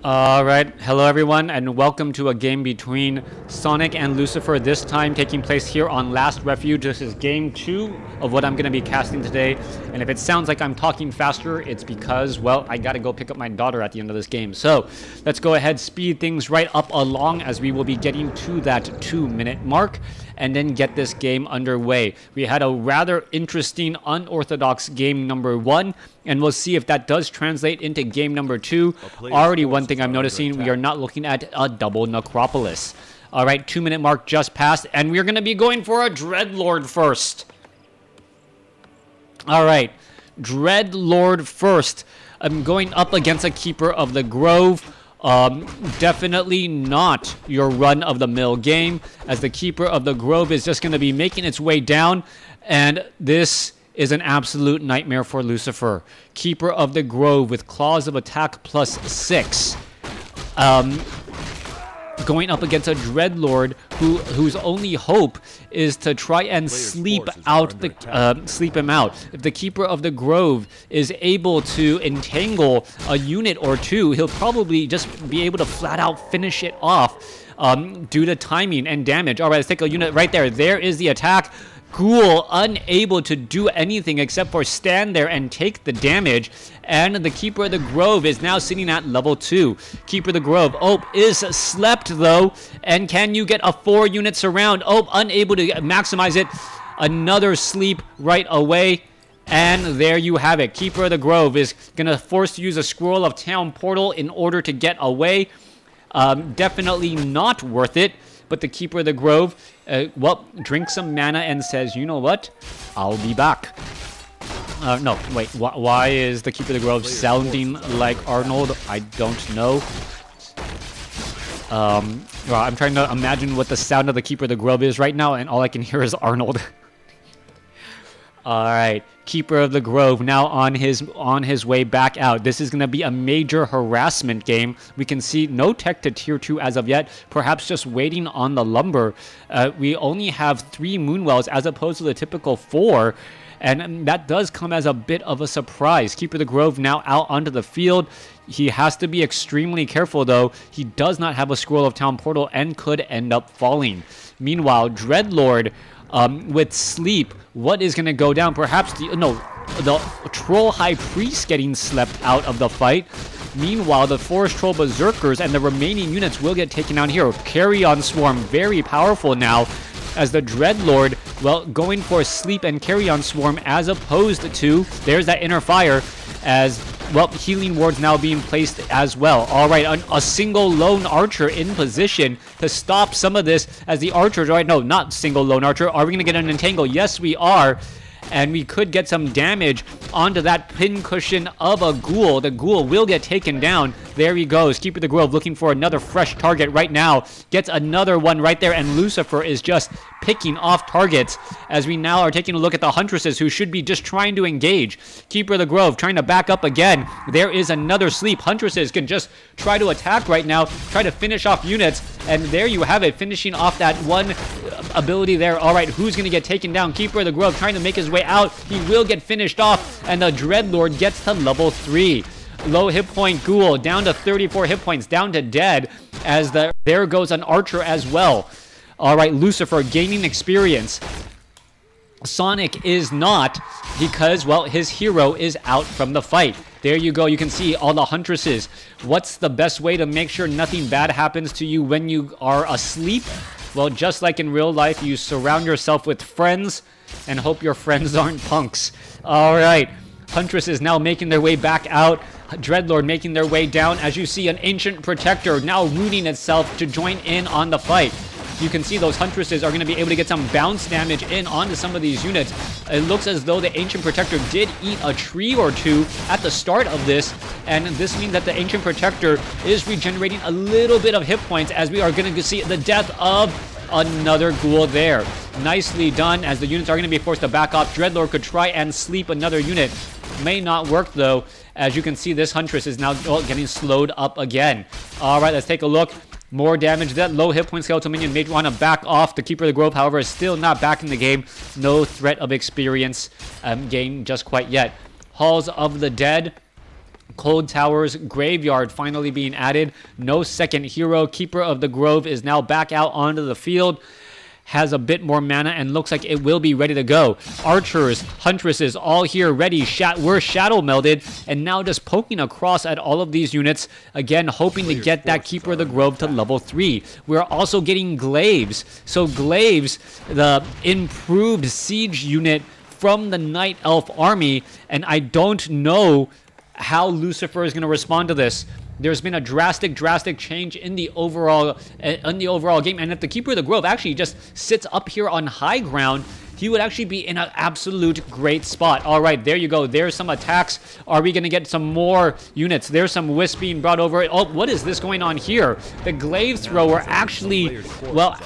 Alright, hello everyone, and welcome to a game between Sonik and Luficer, this time taking place here on Last Refuge. This is game 2 of what I'm going to be casting today, and if it sounds like I'm talking faster, it's because, well, I gotta go pick up my daughter at the end of this game. So, let's go ahead, speed things right up along as we will be getting to that 2-minute mark, and then get this game underway. We had a rather interesting, unorthodox game number 1, and we'll see if that does translate into game number 2. Already one thing I'm noticing, we are not looking at a double necropolis. Alright, 2-minute mark just passed, and we're going to be going for a Dreadlord first. Alright, Dreadlord first. I'm going up against a Keeper of the Grove. Definitely not your run-of-the-mill game, as the Keeper of the Grove is just going to be making its way down, and this is an absolute nightmare for Luficer. Keeper of the Grove with claws of attack plus 6. Going up against a Dreadlord whose only hope is to try and sleep him out. If the Keeper of the Grove is able to entangle a unit or two, he'll probably just be able to flat out finish it off due to timing and damage. All right, let's take a unit right there. There is the attack. Ghoul unable to do anything except for stand there and take the damage, and the Keeper of the Grove is now sitting at level 2. Keeper of the Grove, is slept though, and can you get a 4-unit surround? Unable to maximize it. Another sleep right away, and there you have it. Keeper of the Grove is gonna force to use a Scroll of Town Portal in order to get away. Definitely not worth it. But the Keeper of the Grove, drinks some mana and says, you know what? I'll be back. No, wait. Why is the Keeper of the Grove sounding like Arnold? I don't know. Well, I'm trying to imagine what the sound of the Keeper of the Grove is right now, and all I can hear is Arnold. Alright, Keeper of the Grove now on his way back out. This is going to be a major harassment game. We can see no tech to tier 2 as of yet, perhaps just waiting on the lumber. We only have 3 Moonwells as opposed to the typical 4, and that does come as a bit of a surprise. Keeper of the Grove now out onto the field. He has to be extremely careful though. He does not have a Scroll of Town Portal and could end up falling. Meanwhile, Dreadlord, with sleep, what is going to go down? Perhaps the Troll High Priest getting slept out of the fight. Meanwhile, the Forest Troll Berserkers and the remaining units will get taken out here. Carrion Swarm, very powerful now, as the Dreadlord, going for Sleep and Carrion Swarm as opposed to, there's that Inner Fire, as, Healing Wards now being placed as well. Alright, a single lone archer in position to stop some of this, as the archers, right, no, not single lone archer. Are we going to get an entangle? Yes, we are. And we could get some damage onto that pincushion of a Ghoul. The Ghoul will get taken down. There he goes. Keeper of the Grove looking for another fresh target right now. Gets another one right there, and Luficer is just picking off targets as we now are taking a look at the Huntresses, who should be just trying to engage. Keeper of the Grove trying to back up again. There is another sleep. Huntresses can just try to attack right now, try to finish off units, and there you have it, finishing off that one ability there. Alright, who's going to get taken down? Keeper of the Grove trying to make his way out. He will get finished off, and the Dreadlord gets to level 3. Low hit point Ghoul down to 34 hit points, down to dead, as there goes an archer as well. Alright, Luficer gaining experience. Sonik is not, because, his hero is out from the fight. There you go. You can see all the Huntresses. What's the best way to make sure nothing bad happens to you when you are asleep? Well, just like in real life, you surround yourself with friends and hope your friends aren't punks. Alright, Huntresses now making their way back out. Dreadlord making their way down, as you see an Ancient Protector now rooting itself to join in on the fight. You can see those Huntresses are going to be able to get some bounce damage in onto some of these units. It looks as though the Ancient Protector did eat a tree or two at the start of this, and this means that the Ancient Protector is regenerating a little bit of hit points, as we are going to see the death of another Ghoul there. Nicely done, as the units are going to be forced to back off. Dreadlord could try and sleep another unit. May not work though. As you can see, this Huntress is now getting slowed up again. Alright, let's take a look. More damage. That low hit point skeletal minion may want to back off. The Keeper of the Grove, however, is still not back in the game. No threat of experience gained just quite yet. Halls of the Dead Cold Towers Graveyard finally being added. No second hero. Keeper of the Grove is now back out onto the field. Has a bit more mana and looks like it will be ready to go. Archers, Huntresses, all here ready. We're shadow melded and now just poking across at all of these units. Again, hoping to get that Keeper of the Grove to level 3. We're also getting Glaives. So Glaives, the improved siege unit from the Night Elf army. And I don't know how Lucifer is going to respond to this. There's been a drastic change in the overall game. And if the Keeper of the Grove actually just sits up here on high ground, he would actually be in an absolute great spot. All right, there you go. There's some attacks. Are we going to get some more units? There's some Wisp being brought over. Oh, what is this going on here? The Glaive Thrower actually, well,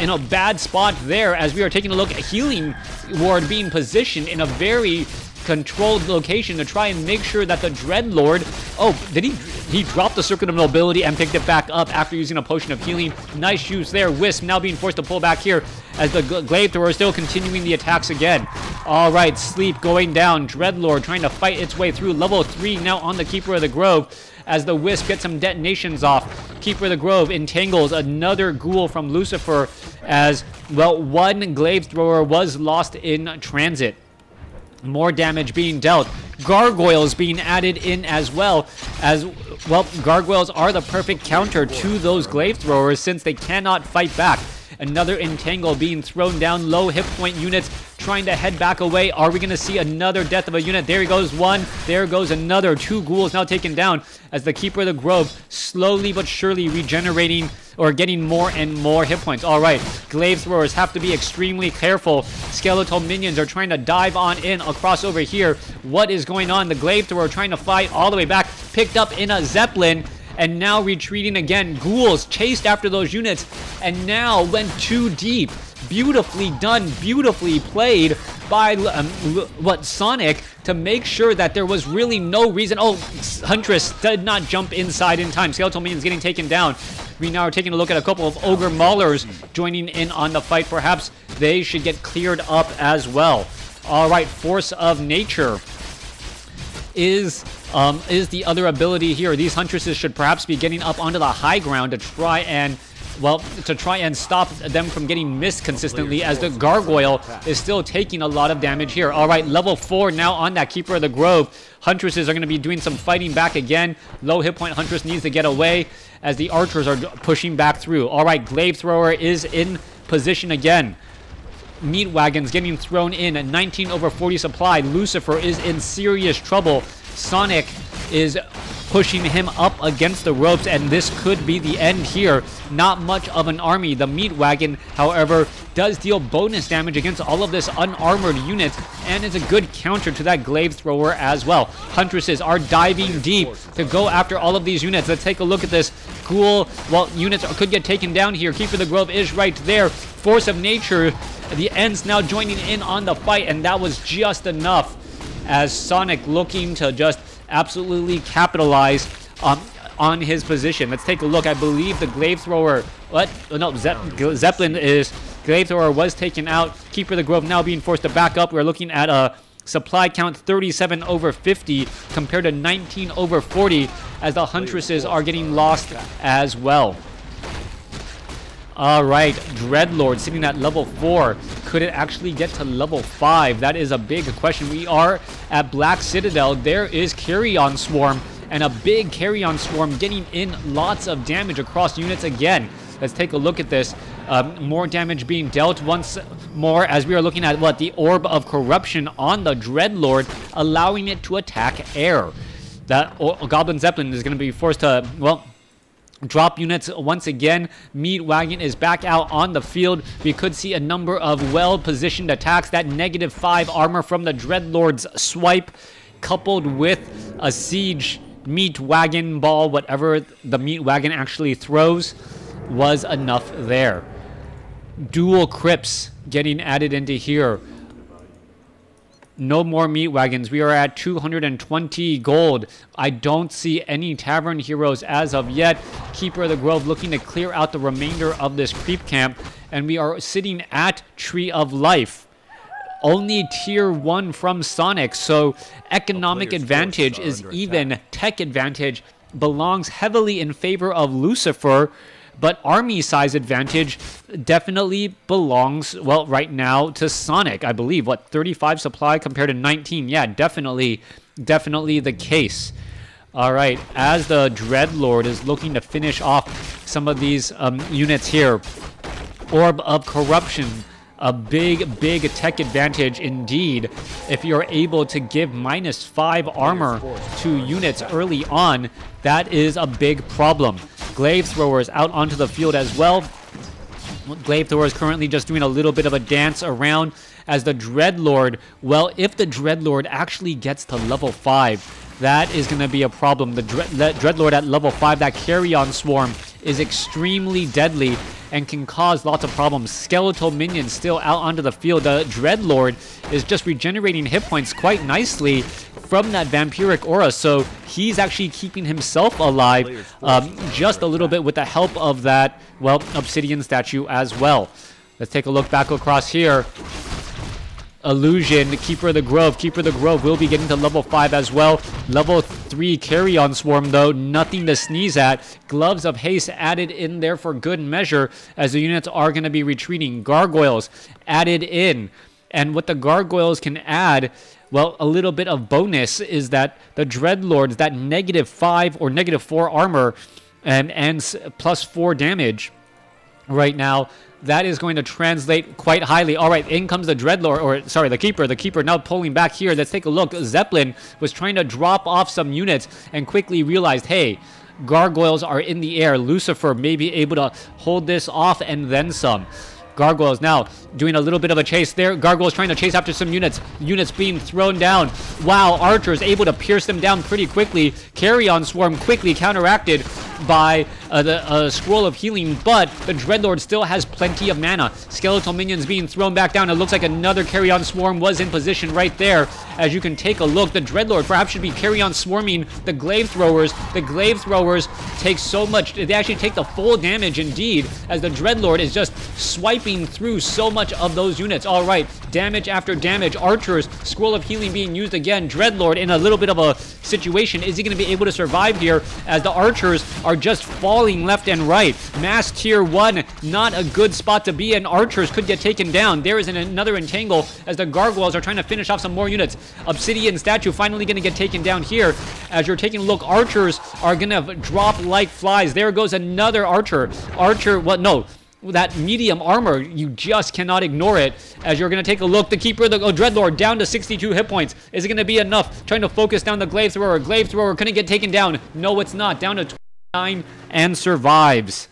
in a bad spot there as we are taking a look at Healing Ward being positioned in a very controlled location to try and make sure that the Dreadlord, oh, did he dropped the Circuit of Nobility and picked it back up after using a Potion of Healing. Nice use there. Wisp now being forced to pull back here as the Glaive Thrower is still continuing the attacks again. All right, Sleep going down. Dreadlord trying to fight its way through. Level 3 now on the Keeper of the Grove as the Wisp gets some detonations off. Keeper of the Grove entangles another ghoul from Lucifer as, well, one Glaive Thrower was lost in transit. More damage being dealt. Gargoyles being added in as well. Gargoyles are the perfect counter to those Glaive Throwers since they cannot fight back. Another Entangle being thrown down. Low hit point units trying to head back away. Are we going to see another death of a unit? There goes one. There goes another. 2 ghouls now taken down as the Keeper of the Grove slowly but surely regenerating or getting more and more hit points. All right, Glaive Throwers have to be extremely careful. Skeletal minions are trying to dive on in across over here. What is going on? The Glaive Thrower trying to fight all the way back. Picked up in a Zeppelin. And now retreating again. Ghouls chased after those units and now went too deep. Beautifully done, beautifully played by Sonik to make sure that there was really no reason. Oh, Huntress did not jump inside in time. Skeletal minions getting taken down. We now are taking a look at a couple of Ogre Maulers joining in on the fight. Perhaps they should get cleared up as well. All right, Force of Nature is the other ability here. These Huntresses should perhaps be getting up onto the high ground to try and stop them from getting missed consistently as the Gargoyle is still taking a lot of damage here. All right, level 4 now on that Keeper of the Grove. Huntresses are going to be doing some fighting back again. Low hit point Huntress needs to get away as the Archers are pushing back through. All right, Glaive Thrower is in position again. Meat Wagons getting thrown in at 19/40 supply. Lucifer is in serious trouble. Sonik is pushing him up against the ropes, and this could be the end here. Not much of an army. The Meat Wagon, however, does deal bonus damage against all of this unarmored units, and is a good counter to that Glaive Thrower as well. Huntresses are diving deep to go after all of these units. Let's take a look at this. Ghoul, well, units could get taken down here. Keeper of the Grove is right there. Force of Nature, the Ents now joining in on the fight, and that was just enough as Sonik looking to just absolutely capitalize on his position. Let's take a look. I believe the Glaive Thrower, Zeppelin is, Glaive Thrower was taken out. Keeper of the Grove now being forced to back up. We're looking at a supply count 37/50 compared to 19/40 as the Huntresses are getting lost as well. All right, Dreadlord sitting at level 4. Could it actually get to level 5? That is a big question. We are at Black Citadel. There is Carrion Swarm, and a big Carrion Swarm getting in lots of damage across units again. Let's take a look at this. More damage being dealt once more as we are looking at the Orb of Corruption on the Dreadlord, allowing it to attack air. That Goblin Zeppelin is going to be forced to, drop units once again. Meat Wagon is back out on the field. We could see a number of well-positioned attacks. That -5 armor from the Dreadlord's swipe, coupled with a siege Meat Wagon ball, whatever the Meat Wagon actually throws, was enough there. Dual Crypts getting added into here. No more Meat Wagons. We are at 220 gold. I don't see any Tavern Heroes as of yet. Keeper of the Grove looking to clear out the remainder of this creep camp. And we are sitting at Tree of Life. only tier 1 from Sonik, so economic advantage is even, tech advantage belongs heavily in favor of Luficer, but army size advantage definitely belongs, well, right now to Sonik, I believe. What, 35 supply compared to 19? Yeah, definitely the case. All right, as the Dreadlord is looking to finish off some of these units here, Orb of Corruption, a big tech advantage indeed. If you're able to give -5 armor to units early on, that is a big problem. Glaive Throwers out onto the field as well. Glaive Thrower is currently just doing a little bit of a dance around as the Dreadlord, well, if the Dreadlord actually gets to level 5, that is going to be a problem. The Dreadlord at level 5, that Carrion Swarm, is extremely deadly and can cause lots of problems. Skeletal minions still out onto the field. The Dreadlord is just regenerating hit points quite nicely from that vampiric aura, so he's actually keeping himself alive just a little bit with the help of that, well, obsidian statue as well. Let's take a look back across here. Illusion, Keeper of the Grove. Keeper of the Grove will be getting to level 5 as well. Level 3 Carrion Swarm, though, nothing to sneeze at. Gloves of Haste added in there for good measure as the units are going to be retreating. Gargoyles added in. And what the Gargoyles can add, well, a little bit of bonus is that the Dreadlords, that -5 or -4 armor and +4 damage right now, that is going to translate quite highly. All right, in comes the Dreadlord, or sorry, the Keeper. The Keeper now pulling back here. Let's take a look. Zeppelin was trying to drop off some units and quickly realized, hey, Gargoyles are in the air. Luficer may be able to hold this off and then some. Gargoyles now doing a little bit of a chase there. Gargoyles trying to chase after some units. Units being thrown down. Wow, Archers able to pierce them down pretty quickly. Carrion Swarm quickly counteracted by the Scroll of Healing, but the Dreadlord still has plenty of mana. Skeletal minions being thrown back down. It looks like another Carrion Swarm was in position right there. As you can take a look, the Dreadlord perhaps should be Carrion Swarming the Glaive Throwers. The Glaive Throwers take so much. They actually take the full damage indeed, as the Dreadlord is just swiping through so much of those units. All right, damage after damage. Archers, Scroll of Healing being used again. Dreadlord in a little bit of a situation. Is he going to be able to survive here, as the Archers are just falling left and right? Mass tier 1, not a good spot to be in. Archers could get taken down. There is another entangle as the Gargoyles are trying to finish off some more units. Obsidian statue finally going to get taken down here. As you're taking a look, Archers are going to drop like flies. There goes another Archer. Archer, what? No. That medium armor, you just cannot ignore it. As you're going to take a look, the Keeper of the Dreadlord down to 62 hit points. Is it going to be enough? Trying to focus down the Glaive Thrower. Glaive Thrower couldn't get taken down. No, it's not. Down to 29 and survives.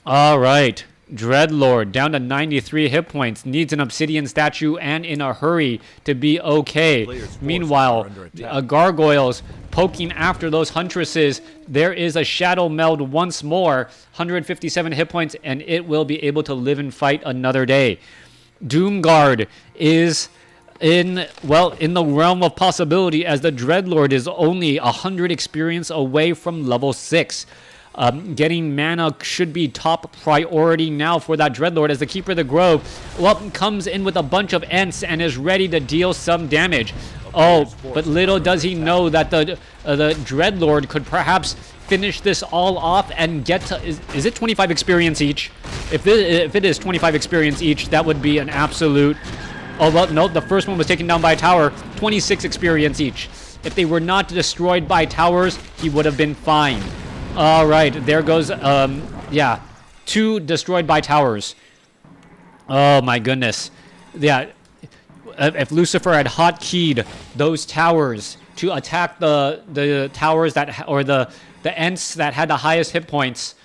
All right. Dreadlord down to 93 hit points. Needs an obsidian statue and in a hurry to be okay. Meanwhile, Gargoyles poking after those Huntresses. There is a Shadow Meld once more. 157 hit points, and it will be able to live and fight another day. Doomguard is in the realm of possibility, as the Dreadlord is only 100 experience away from level 6. Getting mana should be top priority now for that Dreadlord, as the Keeper of the Grove, well, comes in with a bunch of Ents and is ready to deal some damage. Oh, but little does he know that the Dreadlord could perhaps finish this all off and get to... Is it 25 experience each? If it is 25 experience each, that would be an absolute... Oh, well, no, the first one was taken down by a tower. 26 experience each. If they were not destroyed by towers, he would have been fine. All right, there goes, yeah, 2 destroyed by towers. Oh, my goodness. Yeah, if Luficer had hotkeyed those towers to attack the towers that, or the Ents that had the highest hit points,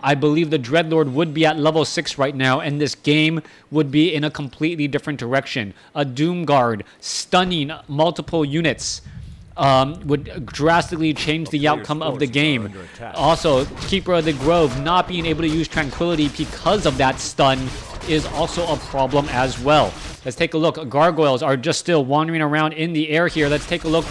I believe the Dreadlord would be at level 6 right now, and this game would be in a completely different direction. A Doomguard stunning multiple units would drastically change the outcome of the game. Also, Keeper of the Grove not being able to use Tranquility because of that stun is also a problem as well. Let's take a look. Gargoyles are just still wandering around in the air here. Let's take a look.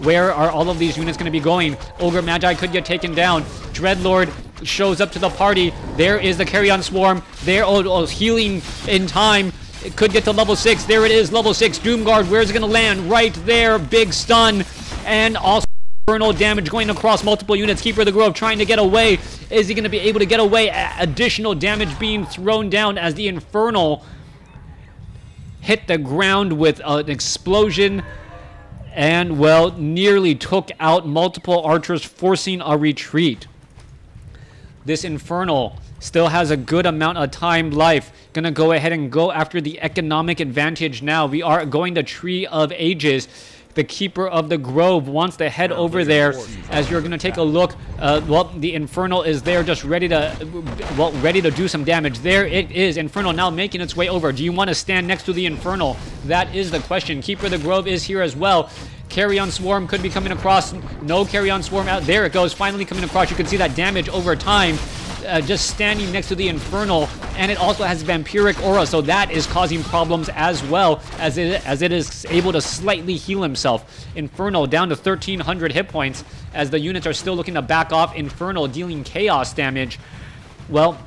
Where are all of these units going to be going? Ogre Magi could get taken down. Dreadlord shows up to the party. There is the Carrion Swarm. There, healing in time. It could get to level 6. There it is, level 6. Doomguard, where's it going to land? Right there. Big stun. And also infernal damage going across multiple units. Keeper of the Grove trying to get away. Is he going to be able to get away? Additional damage being thrown down as the Infernal hit the ground with an explosion. And, well, nearly took out multiple archers, forcing a retreat. This Infernal still has a good amount of time life. Gonna go ahead and go after the economic advantage now. We are going to Tree of Ages. The Keeper of the Grove wants to head over there. As you're gonna take a look, well, the Infernal is there, just ready to do some damage. There it is, Infernal now making its way over. Do you want to stand next to the Infernal? That is the question. Keeper of the Grove is here as well. Carrion Swarm could be coming across. No Carrion Swarm out. There it goes, finally coming across. You can see that damage over time. Just standing next to the Infernal, and it also has Vampiric Aura, so that is causing problems as well, as it is able to slightly heal himself. Infernal down to 1,300 hit points, as the units are still looking to back off. Infernal dealing chaos damage, well,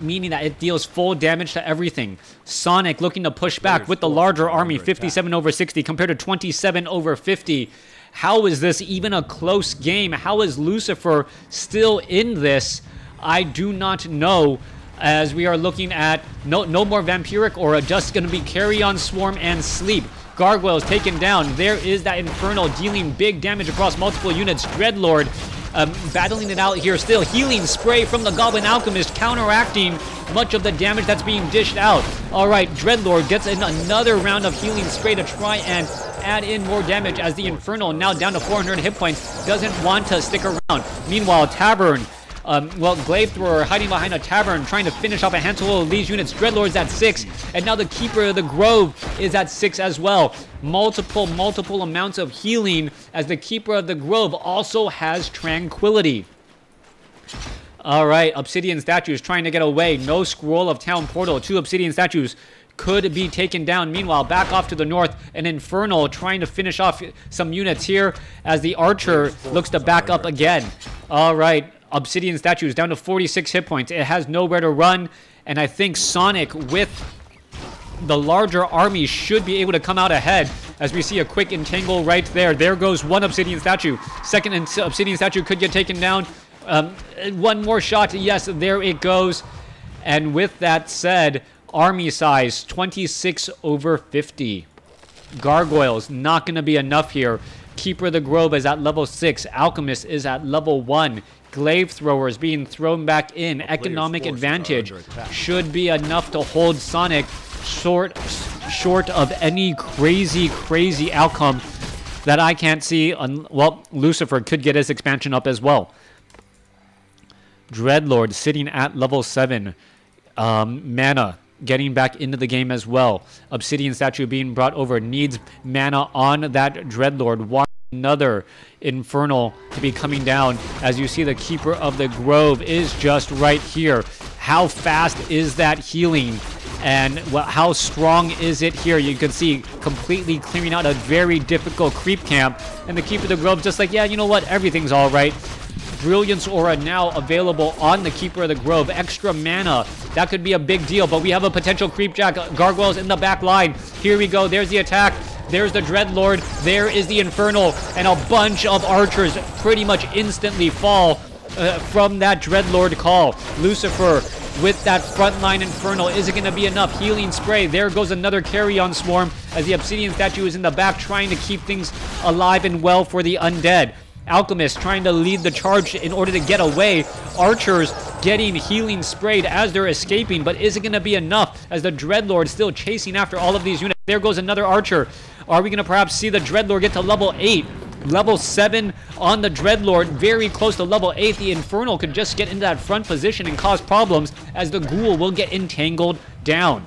meaning that it deals full damage to everything. Sonik looking to push back with the larger army, 57 over 60 compared to 27 over 50. How is this even a close game? How is Lucifer still in this? I do not know, as we are looking at no more Vampiric Aura, just going to be Carrion Swarm and Sleep. Gargoyles taken down. There is that Infernal dealing big damage across multiple units. Dreadlord battling it out here still. Healing Spray from the Goblin Alchemist counteracting much of the damage that's being dished out. All right, Dreadlord gets in another round of Healing Spray to try and add in more damage, as the Infernal, now down to 400 hit points, doesn't want to stick around. Meanwhile, Tavern, well, Glaive Thrower hiding behind a Tavern, trying to finish off a handful of these units. Dreadlord's at 6, and now the Keeper of the Grove is at 6 as well. Multiple amounts of healing, as the Keeper of the Grove also has Tranquility. All right, Obsidian Statues trying to get away. No Scroll of Town Portal. 2 Obsidian Statues could be taken down. Meanwhile, back off to the north, an Infernal trying to finish off some units here, as the Archer looks to back up again. All right, Obsidian Statues down to 46 hit points. It has nowhere to run, and I think Sonik with the larger army should be able to come out ahead, as we see a quick entangle right there. There goes one Obsidian Statue. Second Obsidian Statue could get taken down. One more shot. Yes, there it goes. And with that said, army size 26 over 50. Gargoyles not going to be enough here. Keeper of the Grove is at level 6. Alchemist is at level 1. Glaive Throwers being thrown back in. Economic advantage should be enough to hold Sonik short of any crazy outcome that I can't see. Well, Lucifer could get his expansion up as well. Dreadlord sitting at level 7. Mana getting back into the game as well. Obsidian Statue being brought over. Needs mana on that Dreadlord. Watch another Infernal to be coming down, as you see the Keeper of the Grove is just right here. How fast is that healing? And well, how strong is it here? You can see completely clearing out a very difficult creep camp. And the Keeper of the Grove just like, yeah, you know what? Everything's all right. Brilliance Aura now available on the Keeper of the Grove. Extra mana. That could be a big deal, but we have a potential creep jack. Gargoyles in the back line. Here we go. There's the attack. There's the Dreadlord. There is the Infernal. And a bunch of archers pretty much instantly fall from that Dreadlord call. Lucifer with that frontline Infernal. Is it going to be enough? Healing Spray. There goes another Carrion Swarm, as the Obsidian Statue is in the back trying to keep things alive and well for the Undead. Alchemist trying to lead the charge in order to get away. Archers getting healing sprayed as they're escaping, but is it going to be enough, as the Dreadlord still chasing after all of these units? There goes another Archer. Are we going to perhaps see the Dreadlord get to level 8? Level 7 on the Dreadlord, very close to level 8. The Infernal could just get into that front position and cause problems, as the Ghoul will get entangled down.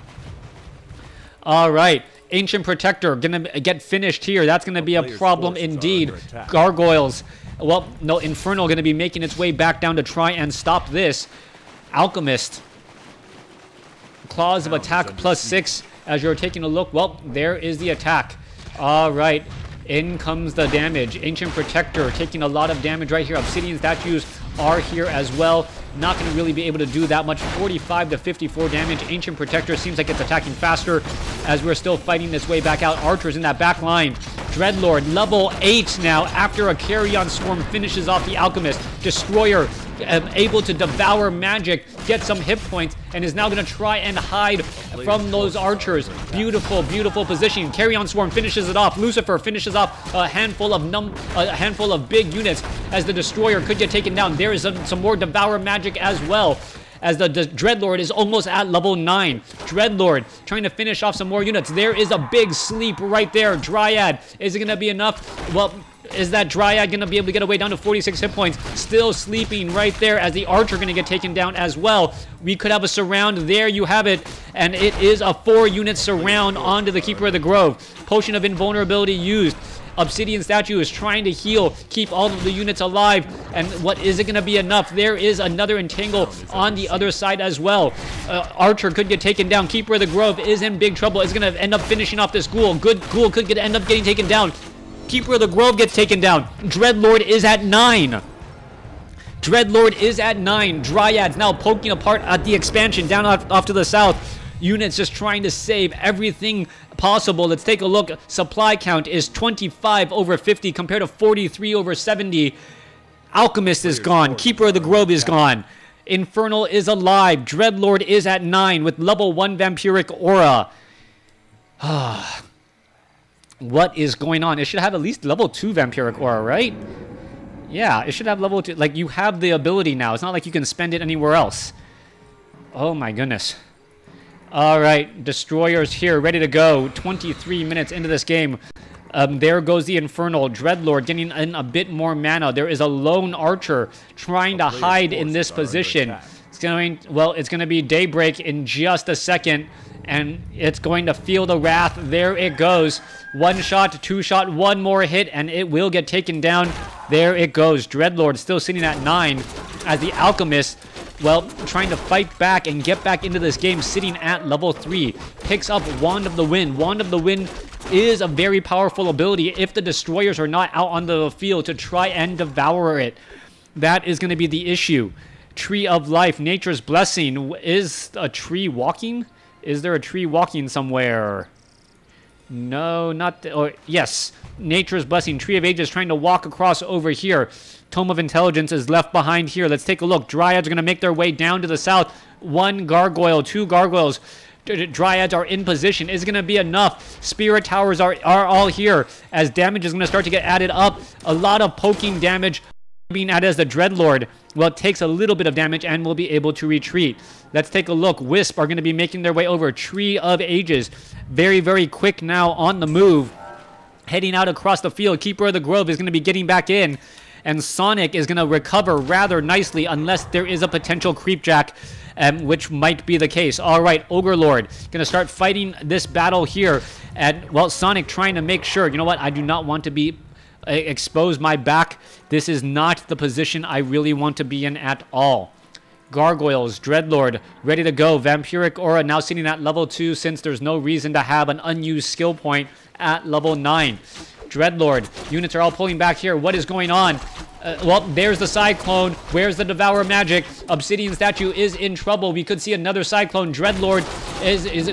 All right. Ancient Protector gonna get finished here. That's gonna be a problem indeed. Gargoyles, well, no, Infernal gonna be making its way back down to try and stop this. Alchemist, Claws of Attack +6. As you're taking a look, well, there is the attack. All right, In comes the damage. Ancient Protector taking a lot of damage right here. Obsidian statues are here as well. Not going to really be able to do that much. 45 to 54 damage. Ancient Protector seems like it's attacking faster as we're still fighting this way back out. Archers in that back line. Dreadlord, level 8 now after a Carrion Swarm finishes off the Alchemist. Destroyer able to devour magic, get some hit points, and is now going to try and hide from those archers. Beautiful, beautiful positioning. Carrion Swarm finishes it off. Lucifer finishes off a handful of big units as the Destroyer could get taken down. There is some more devour magic as well, as the Dreadlord is almost at level 9. Dreadlord trying to finish off some more units. There is a big sleep right there. Dryad, is it going to be enough? Well, is that Dryad going to be able to get away down to 46 hit points? Still sleeping right there as the Archer going to get taken down as well. We could have a surround. There you have it. And it is a 4-unit surround onto the Keeper of the Grove. Potion of Invulnerability used. Obsidian Statue is trying to heal, keep all of the units alive. And what is it going to be enough? There is another Entangle on the other side as well. Archer could get taken down. Keeper of the Grove is in big trouble. It's going to end up finishing off this Ghoul. Good Ghoul could end up getting taken down. Keeper of the Grove gets taken down. Dreadlord is at 9. Dreadlord is at 9. Dryads now poking apart at the expansion down off to the south. Units just trying to save everything possible. Let's take a look. Supply count is 25 over 50 compared to 43 over 70. Alchemist is gone. Keeper of the Grove is gone. Infernal is alive. Dreadlord is at 9 with level 1 Vampiric Aura. What is going on? It should have at least level 2 Vampiric Aura, right? Yeah, it should have level 2. Like, you have the ability now. It's not like you can spend it anywhere else. Oh my goodness. All right, Destroyers here, ready to go. 23 minutes into this game. There goes the Infernal. Dreadlord getting in a bit more mana. There is a lone Archer trying to hide in this position. It's going to be Daybreak in just a second, and it's going to feel the wrath. There it goes. 1 shot, 2 shot, 1 more hit, and it will get taken down. There it goes. Dreadlord still sitting at 9 as the Alchemist, well, trying to fight back and get back into this game, sitting at level 3. Picks up Wand of the Wind. Wand of the Wind is a very powerful ability if the Destroyers are not out on the field to try and devour it. That is going to be the issue. Tree of Life, Nature's Blessing. Is a tree walking? Is there a tree walking somewhere? No, not... yes, Nature's Blessing. Tree of Ages trying to walk across over here. Tome of Intelligence is left behind here. Let's take a look. Dryads are going to make their way down to the south. 1 gargoyle, 2 gargoyles. Dryads are in position. Is it going to be enough? Spirit Towers are all here as damage is going to start to get added up. A lot of poking damage being added as the Dreadlord. Well, it takes a little bit of damage and will be able to retreat. Let's take a look. Wisp are going to be making their way over. Tree of Ages. Very, very quick now on the move. Heading out across the field. Keeper of the Grove is going to be getting back in. And Sonik is going to recover rather nicely unless there is a potential Creepjack, which might be the case. All right, Ogre Lord going to start fighting this battle here. And, well, Sonik trying to make sure, you know what, I do not want to be expose my back. This is not the position I really want to be in at all. Gargoyles, Dreadlord, ready to go. Vampiric Aura now sitting at level 2 since there's no reason to have an unused skill point at level 9. Dreadlord, units are all pulling back here. What is going on? Well, there's the Cyclone. Where's the Devour Magic? Obsidian Statue is in trouble. We could see another Cyclone. Dreadlord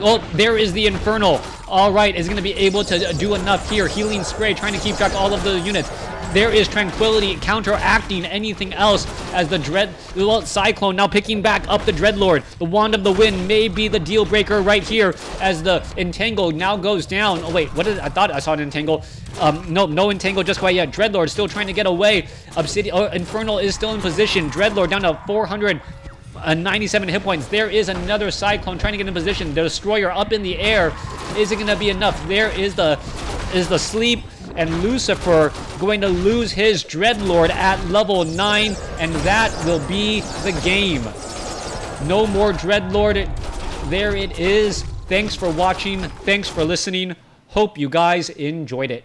oh, there is the Infernal. All right, is going to be able to do enough here. Healing Spray, trying to keep track all of the units. There is Tranquility counteracting anything else as the Cyclone now picking back up the Dreadlord. The Wand of the Wind may be the deal breaker right here as the Entangle now goes down. Oh wait, what is it? I thought I saw an Entangle. No Entangle just quite yet. Dreadlord still trying to get away. Infernal is still in position. Dreadlord down to 497 hit points. There is another Cyclone trying to get in position. The Destroyer up in the air. Is it going to be enough? There is the Sleep. And Lucifer going to lose his Dreadlord at level 9, and that will be the game. No more Dreadlord. There it is. Thanks for watching. Thanks for listening. Hope you guys enjoyed it.